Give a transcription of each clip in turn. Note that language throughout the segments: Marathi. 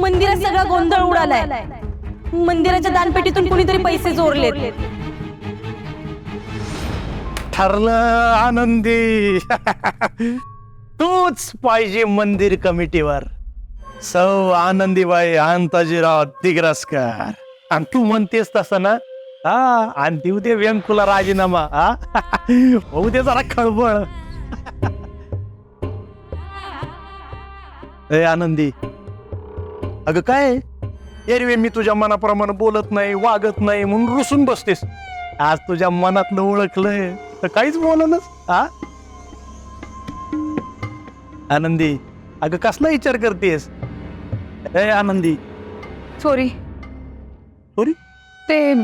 मंदिरात सगळा गोंधळ उडालाय. मंदिराच्या दानपेटीतून कुणीतरी पैसे चोरलेत. ठरलं आनंदी. तूच पाहिजे मंदिर कमिटीवर. सौ आनंदीबाई अंताजीराव दिग्रसकर. आणि तू म्हणतेस तसं ना. हा, आणि देऊ दे व्यंकुला राजीनामा. हा होऊ दे जरा खळबळ. ए आनंदी, अगं काय एरवे मी तुझ्या मनाप्रमाणे बोलत नाही, वागत नाही म्हणून रुसून बसतेस. आज तुझ्या मनातलं ओळखलंय तर काहीच बोलणच. हा आनंदी, अगं कसला विचार करतेस? ए आनंदी. चोरी सॉरी. ते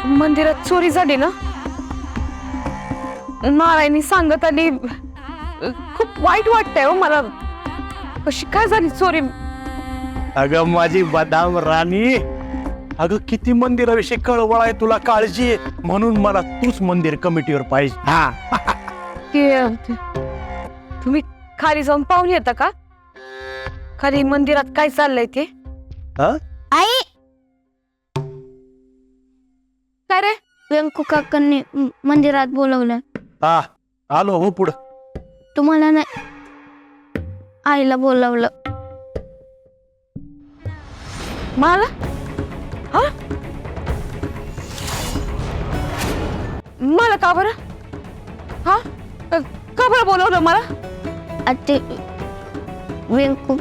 मंदिरात चोरी झाली ना. नारायणी सांगत आली. खूप वाईट वाटतंय हो मला. कशी काय झाली चोरी? अगं माझी बदाम राणी, अगं किती मंदिराविषयी कळवळ आहे तुला, काळजी आहे म्हणून मला तूच मंदिर कमिटीवर पाहिजे. हा तुम्ही खाली जाऊन पाहून येता का? खाली मंदिरात काय चाललंय ते? आई, काय रे? व्यंकू काकांनी मंदिरात बोलवलं. हा आलो हो पुढं. तुम्हाला नाही, आईला बोलवलं. मला? हा? मला का बरं? हा, का बरं बोलवलं मला? ते व्यंकू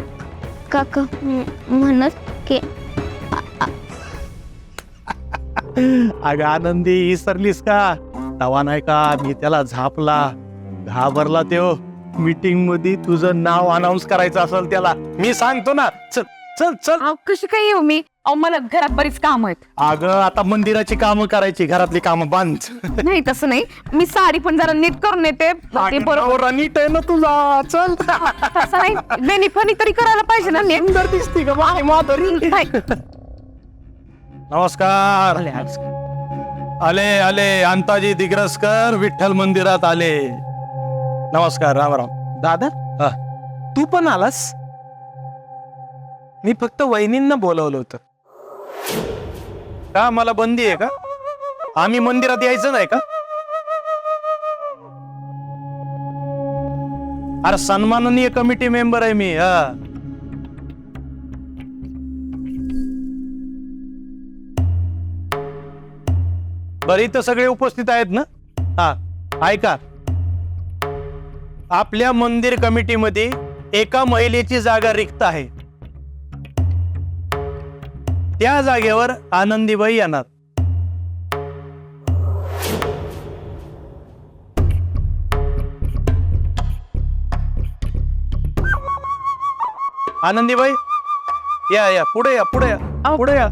काका म्हणत की अगं आनंदी, विसरलीस का? तवा नाही का मी त्याला झापला, घाबरला. त्यो मीटिंग मध्ये तुझं नाव अनाऊन्स करायचं असेल त्याला. मी सांगतो ना. चल चल चल. कशी काय येऊ मी? मला घरात बरीच काम आहेत. अगं आता मंदिराची कामं करायची, घरातली कामं बंद. नाही तसं नाही, मी साडी पण जरा नीट करून येते. ते बरोबर नीट आहे ना तुझा. चल. तसं नाही, बेनिफनी तरी करायला पाहिजे ना नीट. सुंदर दिसते का बाय माधुरी. नमस्कार. आले आले अंताजी दिग्रसकर विठ्ठल मंदिरात आले. नमस्कार. राम राम. दादा, तू पण आलास? मी फक्त वहिनींना बोलवलं होतं. का मला बंदी आहे का? आम्ही मंदिरात यायचं नाही का? अरे सन्माननीय कमिटी मेंबर आहे मी. बरं, इथं सगळे उपस्थित आहेत ना? हा ऐका, आपल्या मंदिर कमिटीमध्ये एका महिलेची जागा रिक्त आहे. त्या जागेवर आनंदीबाई येणार. आनंदीबाई या या पुढे या, पुढे या, पुढे या.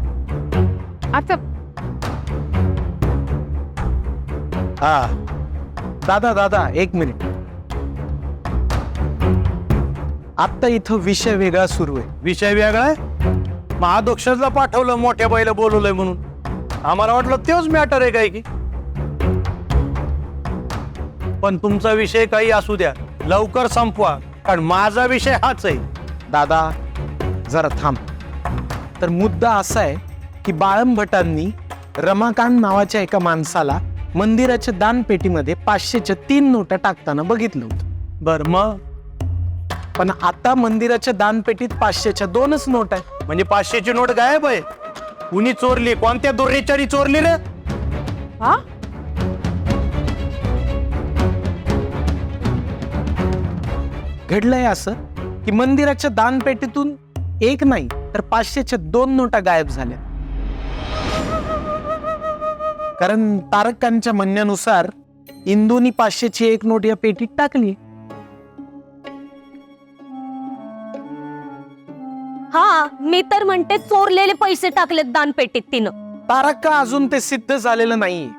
आता हा दादा दादा, एक मिनिट. आता इथं विषय वेगळा सुरू आहे. विषय वेगळा आहे. महादोक्षला पाठवलं, मोठ्या बाईला बोलवलंय म्हणून. आम्हाला वाटलं तेच मॅटर आहे काय की. पण तुमचा विषय काही असू द्या, लवकर संपवा, कारण माझा विषय हाच आहे. दादा जरा थांब. तर मुद्दा असा आहे की बाळम भटांनी रमाकांत नावाच्या एका माणसाला मंदिराच्या दानपेटीमध्ये 500च्या 3 नोटा टाकताना बघितलं होतं. बर मग? पण आता मंदिराच्या दानपेटीत 500च्या 2च नोट आहे. म्हणजे 500ची नोट गायब आहे. कुणी चोरली? कोणत्या दुर्रेचारी चोरली रे? हा, घडलंय असं की मंदिराच्या दानपेटीतून एक नाही तर 500च्या 2 नोटा गायब झाल्या. कारण तारकांच्या म्हणण्यानुसार इंदूनी 500ची 1 नोट या पेटीत टाकली. हा, मी तर म्हणते चोरलेले पैसे टाकलेत दानपेटीत तिनं. तारका अजून ते सिद्ध झालेलं नाही.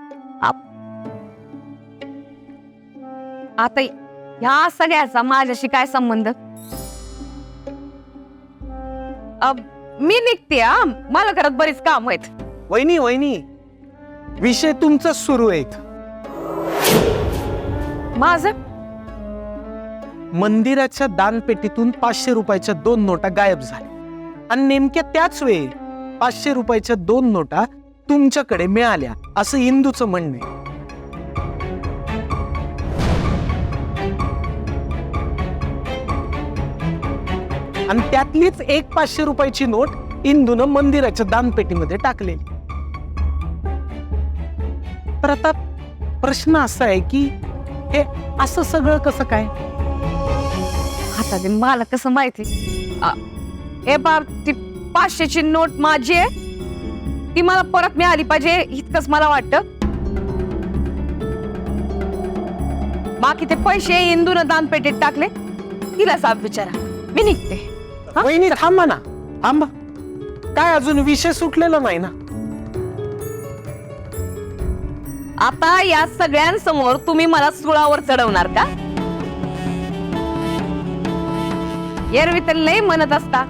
आता ह्या सगळ्याचा माझ्याशी काय संबंध? मी निघते. मला घरात बरीच काम आहेत. वहिनी वहिनी, विषय तुमचाच सुरू आहे. माझं मंदिराच्या दानपेटीतून 500 रुपयाच्या 2 नोटा गायब झाल्या आणि नेमक्या त्याच वेळी 500 रुपयाच्या 2 नोटा तुमच्याकडे मिळाल्या असं इंदूचं म्हणणं आहे. आणि त्यातलीच एक 500 रुपयाची नोट इंदूनं मंदिराच्या दानपेटीमध्ये टाकलेली. तर आता प्रश्न असा आहे की हे असं सगळं कसं काय? आता ते मला कसं माहिती? हे बाप, ती 500ची नोट माझी आहे, ती मला परत मिळाली पाहिजे इतकंच मला वाटतं. बाकी ते पैसे इंदूनं दानपेटीत टाकले, तिला साफ विचारा. मी निघते. हा? वहिनी थांबा ना, थांबा. काय अजून विषय सुटलेला नाही ना? आता या सगळ्यांसमोर तुम्ही मला सुळावर चढवणार का? एरवी तर लय म्हणत असता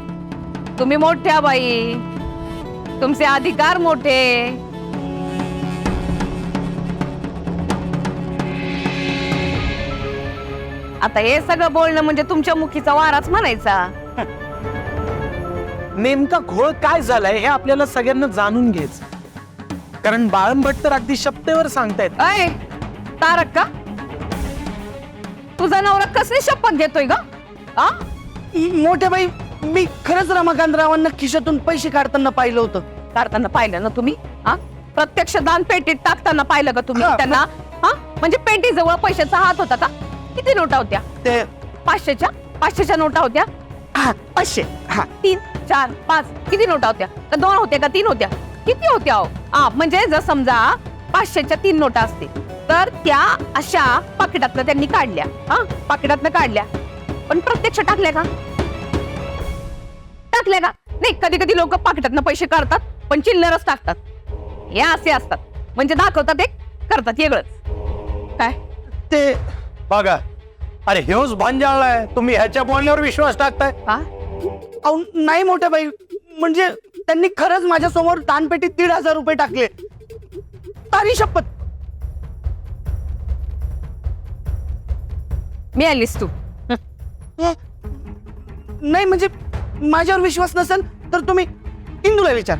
तुम्ही मोठ्या बाई, तुमचे अधिकार मोठे. आता हे सगळं बोलणं म्हणजे तुमच्या मुखीचा वाराच म्हणायचा. नेमका घोळ काय झालाय हे आपल्याला सगळ्यांना जाणून घ्यायचं. कारण बाळंभट तर अगदी शपथेवर सांगतायत. अय तारक का? तुझा नवरा कसली शपथ घेतोय ग? आ? मोठ्या बाई, मी खरंच रमाकांतरावांना खिशातून पैसे काढताना पाहिलं होतं. काढताना पाहिलं ना तुम्ही? हा? प्रत्यक्ष दान पेटीत टाकताना पाहिलं का तुम्ही हा. त्यांना? हा? म्हणजे पेटी जवळ पैशाचा हात होता का? किती नोटा होत्या? ते 500च्या नोटा होत्या? 500. हा, 3, 4, 5 किती नोटा होत्या? का 2 होत्या का 3 होत्या? किती होत्या हो? म्हणजे जर समजा 500च्या 3 नोटा असतील तर त्या अशा पाकिटातनं त्यांनी काढल्या. हा, पाकिटातनं काढल्या, पण प्रत्यक्ष टाकल्या का? टाकल्या का? नाही, कधी कधी लोक पाकिटातनं पैसे काढतात पण चिल्लरच टाकतात. हे असे असतात, म्हणजे दाखवतात एक, करतात वेगळंच. काय ते बघा, अरे हेच भांजाळलाय, तुम्ही ह्याच्या बोलण्यावर विश्वास टाकताय? हा? अहो, नाही मोठ्या बाई, म्हणजे त्यांनी खरंच माझ्या समोर दानपेटीत 1,500 रुपये टाकले. तारी शपथ. मिळालीस तू? नाही म्हणजे माझ्यावर विश्वास नसेल तर तुम्ही इंदूला विचार.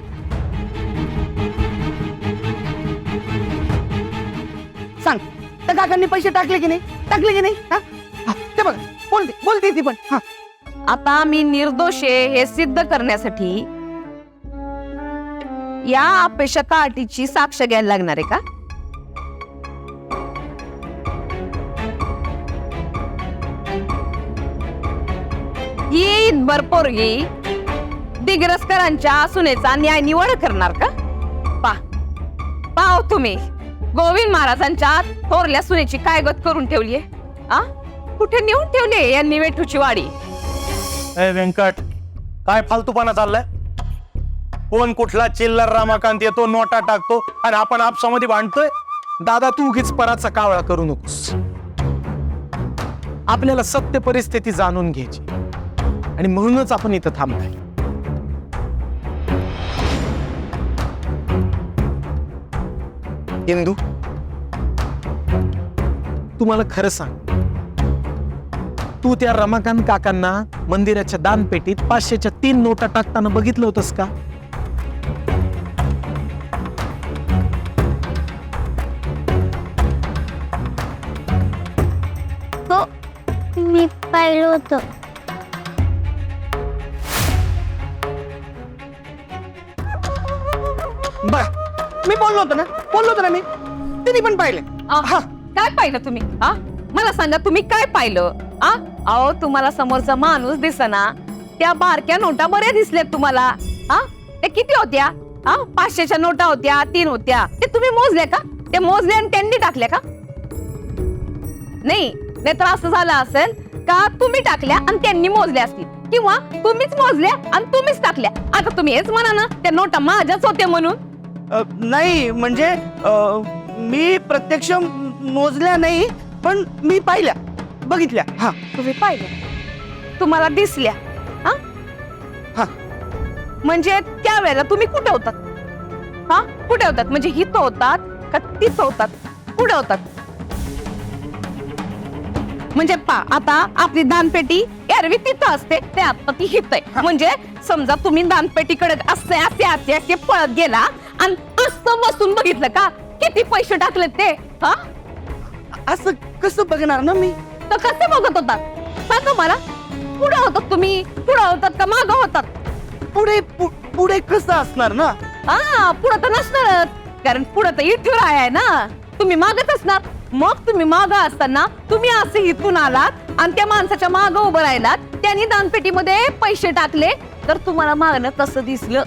सांग, त्या काकांनी पैसे टाकले की नाही? टाकले की नाही? हा? हा, ते बघ, बोलते ती पण. हा, आता मी निर्दोष आहे हे सिद्ध करण्यासाठी या अपेक्षा अटीची साक्ष घ्यायला लागणार आहे का? ही पोरगी दिग्रसकरांच्या सुनेचा न्याय निवड करणार का? पाव तुम्ही गोविंद महाराजांच्या थोरल्या सुनेची काय गत करून ठेवलीये? आ? कुठे नेऊन ठेवली यांनी वेठूची वाडी? ए व्यंकट, काय फालतूपणा चाललाय? कोण कुठला चिल्लर रमाकांत येतो, नोटा टाकतो आणि आपण आपसामध्ये भांडतोय? दादा, तू उगीच पराचा कावळा करू नकोस. आपल्याला सत्य परिस्थिती जाणून घ्यायची आणि म्हणूनच आपण इथं थांबतोय. इंदू, तू मला खरं सांग, तू त्या रमाकांत काकांना मंदिराच्या दानपेटीत 500च्या 3 नोटा टाकताना बघितलं होतंस का? हो, मी पाहिलं होतं. बघ, मी बोललो होतो ना मी. तिने पण पाहिले. हा, काय पाहिलं तुम्ही? हा, मला सांगा, तुम्ही काय पाहिलं? आ? अहो, तुम्हाला समोरचा माणूस दिसना, त्या बारक्या नोटा बऱ्या दिसल्यात तुम्हाला. हा, त्या किती होत्या? हा, 500च्या नोटा होत्या, 3 होत्या. ते तुम्ही मोजल्या का? ते मोजल्या आणि त्यांनी टाकल्या का? नाही, नाहीतर असं झालं असेल का तुम्ही टाकल्या आणि त्यांनी मोजल्या असतील, किंवा तुम्हीच मोजल्या आणि तुम्हीच टाकल्या. आता तुम्ही हेच म्हणा ना, त्या नोटा माझ्याच होत्या म्हणून. नाही म्हणजे मी प्रत्यक्ष मोजल्या नाही, पण मी पाहिल्या, बघितल्या. हा, तुम्ही पाहिल्या, तुम्हाला दिसल्या. हा, हा. म्हणजे त्यावेळेला तुम्ही कुठे होतात? हा, कुठे होतात? म्हणजे हिथं होतात का तिथं होतात? कुठे होतात? म्हणजे आता आपली दानपेटी एरवी तिथं असते ते आता ती हित आहे. म्हणजे समजा तुम्ही दानपेटीकडे असे पळत गेला आणि असं बसून बघितलं का किती पैसे टाकले ते. हा असं कसं बघणार ना मी? तर कसे बघत होतात सांगा मला. पुढे होतात तुम्ही, पुढे होतात का मागं होतात? पुढे कसं असणार ना? हा पुढे तर नसणारच, कारण पुढे तर इथून आहे ना. तुम्ही मागत असणार. मग तुम्ही माग असताना तुम्ही असे इथून आलात आणि त्या माणसाच्या माग उभं राहिलात, त्यांनी दानपेटीमध्ये पैसे टाकले तर तुम्हाला मागणं कसं दिसलं?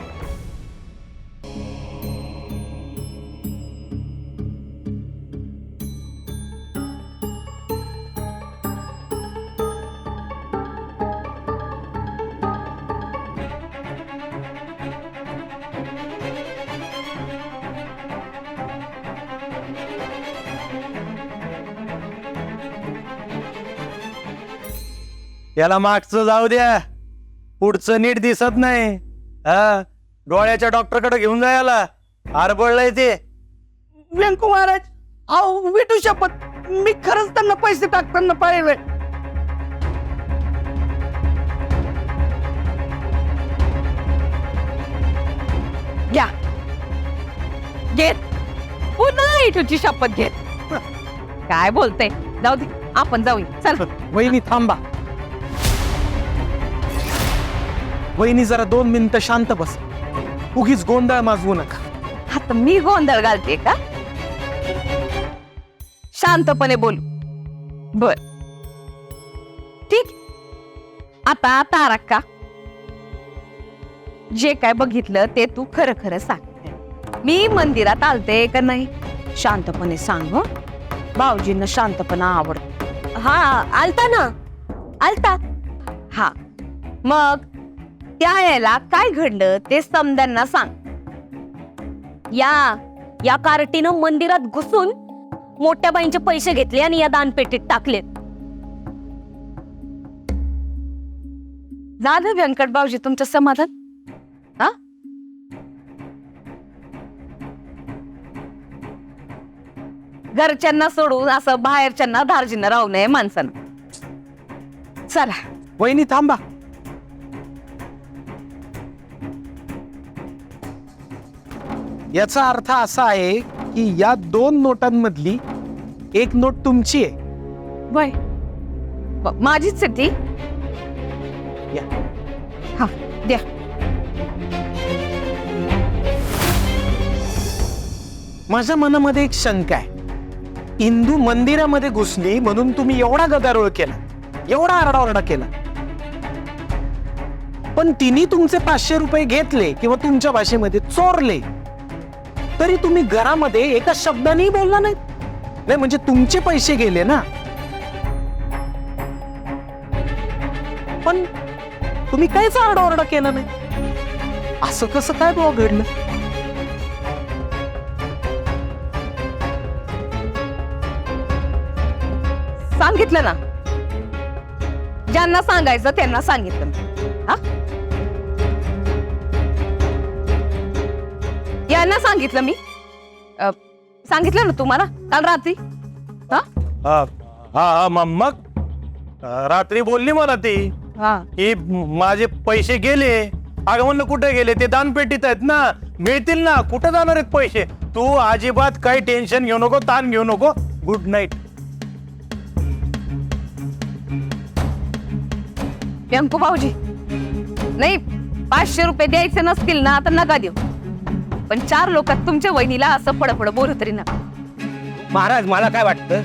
याला मागचं जाऊ द्या, पुढचं नीट दिसत नाही. हा डोळ्याच्या डॉक्टरकडे घेऊन जा याला, आरबळलंय ते. व्यंकू महाराज, अहो विठू शपथ, मी खरंच त्यांना पैसे टाकताना पाहिलंय. घ्या घेत पुन्हा इथूची शपथ घेत. काय बोलते, जाऊ दे आपण जाऊया चल. वहिनी थांबा. वहिनी जरा 2 मिनिटं शांत बस. उगीच गोंधळ माजवू नका. आता मी गोंधळ घालते का? शांतपणे बोलू. बर ठीक. आता तारक का जे काय बघितलं ते तू खरं खरं सांग. मी मंदिरात आलते का नाही शांतपणे सांग. भाऊजींना शांतपणा आवडतो. हा आलता ना, आलता. हा मग त्या यायला काय घडलं ते समद्यांना सांग. या कार्टीनं मंदिरात घुसून मोठ्या बाईंचे पैसे घेतले आणि या दानपेटीत टाकलेत. झालं व्यंकट भाऊजी तुमचं समाधान? हा घरच्यांना सोडून असं बाहेरच्यांना धार्जिनं राहू नये माणसानं. चला. वहिनी थांबा. याचा अर्थ असा आहे की या 2 नोटांमधली एक नोट तुमची आहे. वय माझीच आहे ती. या. हा द्या. माझ्या मनामध्ये एक शंका आहे. हिंदू मंदिरामध्ये घुसली म्हणून तुम्ही एवढा गदारोळ केला, एवढा आरडाओरडा केला, पण तिने तुमचे 500 रुपये घेतले किंवा तुमच्या भाषेमध्ये चोरले तरी तुम्ही घरामध्ये एका शब्दानेही बोलला नाही. नाही म्हणजे तुमचे पैसे गेले ना, पण तुम्ही काहीच आरडाओरडा केला नाही. असं कसं काय भाऊ घडलं? सांगितलं ना, ज्यांना सांगायचं त्यांना सांगितलं. हा यांना सांगितलं मी. सांगितलं ना तुम्हाला काल रात्री. हा हा हा मग रात्री बोलली मला ती हा की माझे पैसे गेले. अगं म्हणलं कुठे गेले? ते दानपेटीत आहेत ना, मिळतील ना. कुठे जाणार आहेत पैसे? तू अजिबात काही टेन्शन घेऊ नको, ताण घेऊ नको. Good night. व्यंकू भाऊजी, नाही 500 रुपये द्यायचे नसतील ना तर नका देऊ, पण 4 लोकात तुमच्या वहिनीला असं फडफड बोलू तरी नका. महाराज मला काय वाटतं,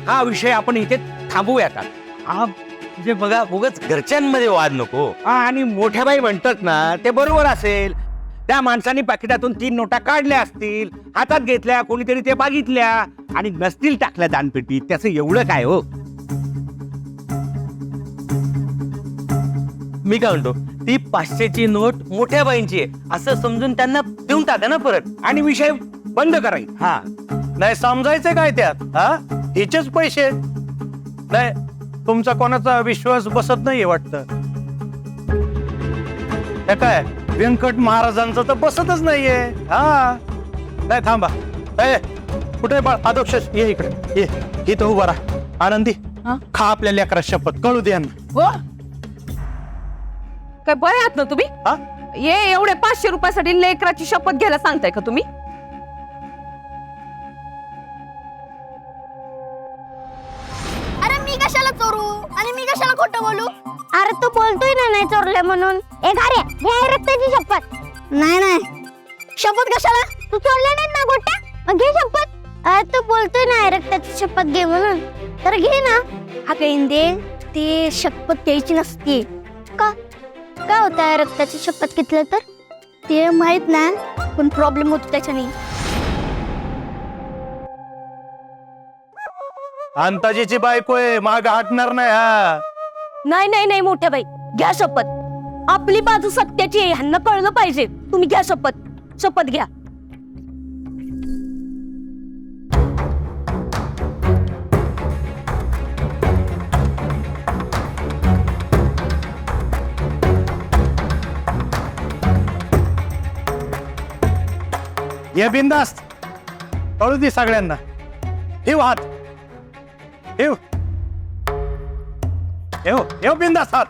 हा विषय आपण इथे थांबवूयात. हा म्हणजे बघा, उगाच घरच्यांमध्ये वाद नको. आणि मोठ्या बाई म्हणतात ना ते बरोबर असेल. त्या माणसाने पाकिटातून 3 नोटा काढल्या असतील, हातात घेतल्या, कोणीतरी ते बघितल्या आणि नसतील टाकल्या दानपेटीत. त्याचं एवढं काय हो? मी काय म्हणतो, ती 500ची नोट मोठ्या बाईंची आहे असं समजून त्यांना देऊन टाका ना परत, आणि विषय बंद करायचा. हा नाही समजायचं काय त्यात? हा हिचेच पैसे. नाही तुमचा कोणाचा विश्वास बसत नाहीये वाटतं. हे काय व्यंकट महाराजांचं तर बसतच नाहीये. हा नाही थांबा. ए कुठे बाळ? आदोक्षस ये इकडे ये. इथं उभा राहा. आनंदी हा? खा आपल्या लेकरा शपथ कळू द्या ना. हो काय बरे आहात ना तुम्ही हा? ये एवढे 500 रुपयासाठी लेकराची शपथ घ्यायला सांगताय का तुम्ही? अरे मी कशाला चोरू आणि मी कशाला खोटं बोलू? अरे तू बोलतोय ना नाही चोरले म्हणून. ए घारे घे रक्ताची शपथ. नाही नाही शपथ कशाला? तू चोरले नाही ना गोट्या, मग घे शपथ. अरे तू बोलतोय ना रक्ताची शपथ घे म्हणून, तर घे ना. हा इंदे ते शपथ घ्यायची नसते का? काय होतं रक्ताची शपथ घेतलं तर? ते माहित ना, पण प्रॉब्लेम होतो त्याच्याने. अंताजीची बायको आहे, माग हटणार नाही. हा नाही नाही नाही मोठ्या बाई, घ्या शपथ. आपली बाजू सत्याची आहे, ह्यांना कळलं पाहिजे. तुम्ही घ्या शपथ, शपथ घ्या. ये बिंदास्त कळू दे सगळ्यांना. ठेव हात, ठेव ठेव ठेव बिंदास्त हात.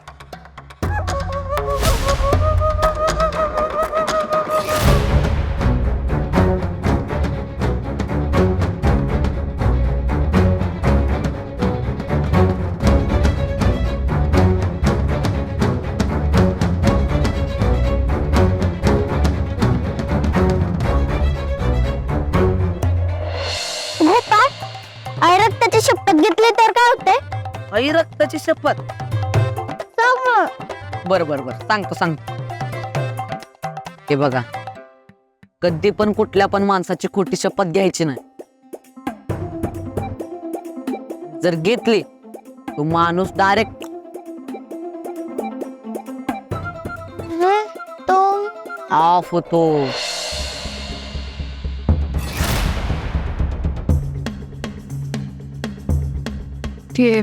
रक्ताची शपथ घेतली तर काय होतंय? आई रक्ताची शपथ. बर बर बर सांगतो सांगतो. हे बघा, कधी पण कुठल्या पण माणसाची खोटी शपथ घ्यायची नाही. जर घेतली तो माणूस डायरेक्ट तो ऑफ होतो. ते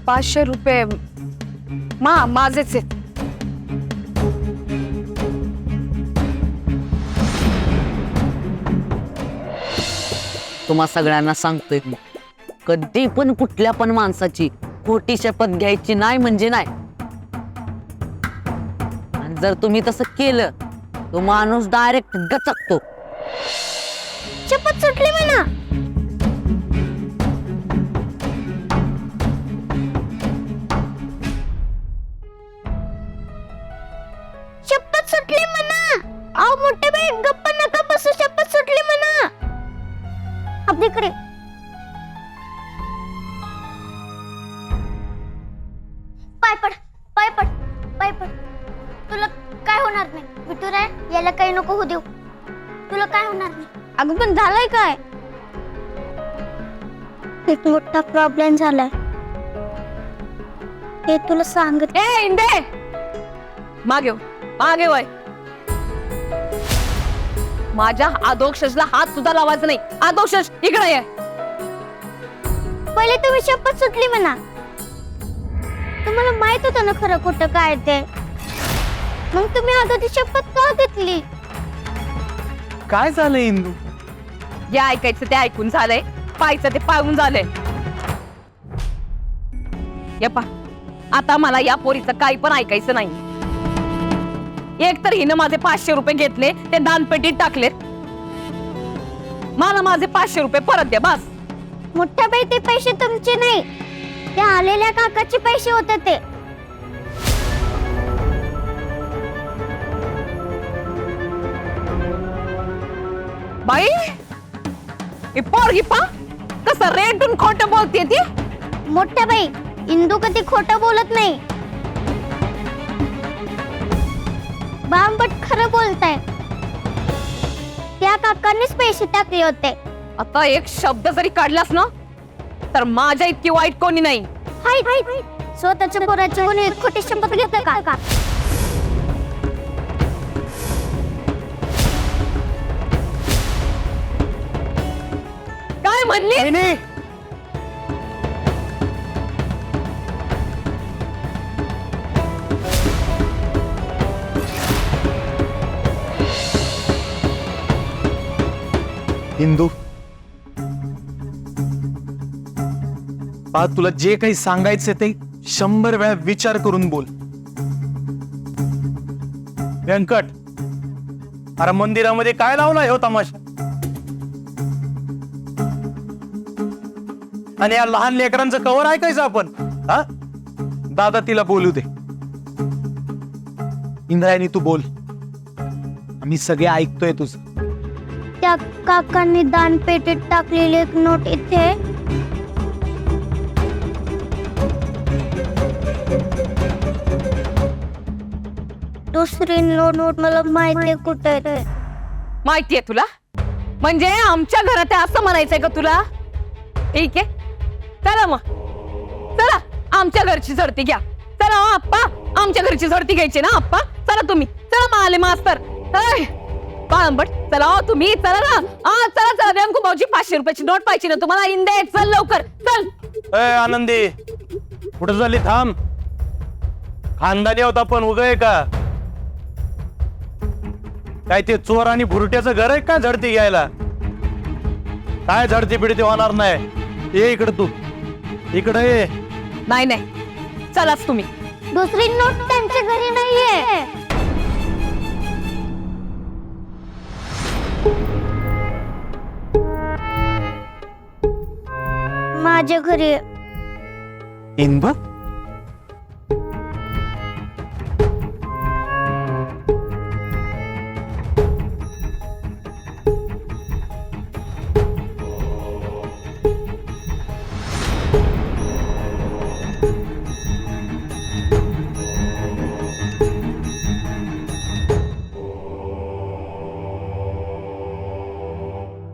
500 रुपये माझेच आहेत. तुम्हा सगळ्यांना सांगतोय मी, कधी पण कुठल्या पण माणसाची खोटी शपथ घ्यायची नाही म्हणजे नाही. आणि जर तुम्ही तसं केलं तो माणूस डायरेक्ट गचकतो. शपथ सुटली म्हणा. शपथ सुटली म्हणा. अहो मोठे बाई गप्पा नका बसू. शपथ सुटली म्हणा. आपल्याकडे पाय पड, पाय पड, पाय पड. तुला काय होणार नाही विठुरा, याला काही नको होऊ देऊ. तुला काय होणार नाही. अगं पण झालंय काय? एक मोठा प्रॉब्लेम झालाय, हे तुला सांगत. ए इंदे, मागे मागे वय. माझ्या आदोक्षला हात सुद्धा लावायचा नाही. आदोक्ष इकडे ये. पहिले तुम्ही शपथ सुटली म्हणा. तुम्हाला माहित होतं ना खरं खोटं काय ते, मग तुम्ही अगोदर शपथ का घेतली? काय झालं इंदू? जे ऐकायचं ते ऐकून झालंय, पाहायचं ते पाहून झालंय. ये पा, आता मला या पोरीचं काही पण ऐकायचं नाही. एक तर हिनं माझे 500 रुपये घेतले, ते दानपेटीत टाकलेत. मला माझे 500 रुपये परत द्या बस. मोठ्या बाई ते पैसे तुमचे नाही, ते आलेल्या काकाचे पैसे होते ते. बाई ही पोरगी पा कसं रेटून खोटं बोलते ती. मोठ्या बाई इंदू कधी खोटं बोलत नाही. बांबट खरं बोलताय. त्या काकांनीच पैसे टाकले होते. आता एक शब्द जरी काढलास ना तर माझ्या इतकी वाईट कोणी नाही. हाय हाय, स्वतःच्या पोराची कोणी खोटी शपथ घेतलं का? काय म्हणली? नाही इंदू, बा तुला जे काही सांगायचं ते 100 वेळा विचार करून बोल. व्यंकट, अरे मंदिरामध्ये काय लावलाय हो तमाशा? आणि या लहान लेकरांचं कवर ऐकायचं आपण? हा, दादा तिला बोलू दे. इंद्रायणी तू बोल, आम्ही सगळे ऐकतोय तुझं. त्या काकांनी दानपेटीत टाकलेली एक नोट इथे. दुसरी नोट मला माहिती कुठे आहे. माहितीये तुला? म्हणजे आमच्या घरात आहे असं म्हणायचंय का तुला? ठीक आहे, चला मग, चला आमच्या घरची झडती घ्या. चला हो आप्पा, आमच्या घरची झडती घ्यायची ना आप्पा? चला तुम्ही, चला माले मास्तर. बाळंबट, चला हो तुम्ही, चला ना. चला चला, व्यंकू भाऊजी 500 रुपयाची नोट पाहिजे ना तुम्हाला. इंदे, चल लवकर चल. ए आनंदी, कुठं झाली? थांब. खानदानी होता पण उगा का? काय ते चोर आणि भुरट्याचं घर आहे का झडती घ्यायला? काय झडती पिडती होणार नाही. ये इकडे, तू इकडे ये. नाही नाही, चलाच तुम्ही. दुसरी नोट त्यांच्या घरी नाहीये, माझ्या घरी आहे. इंब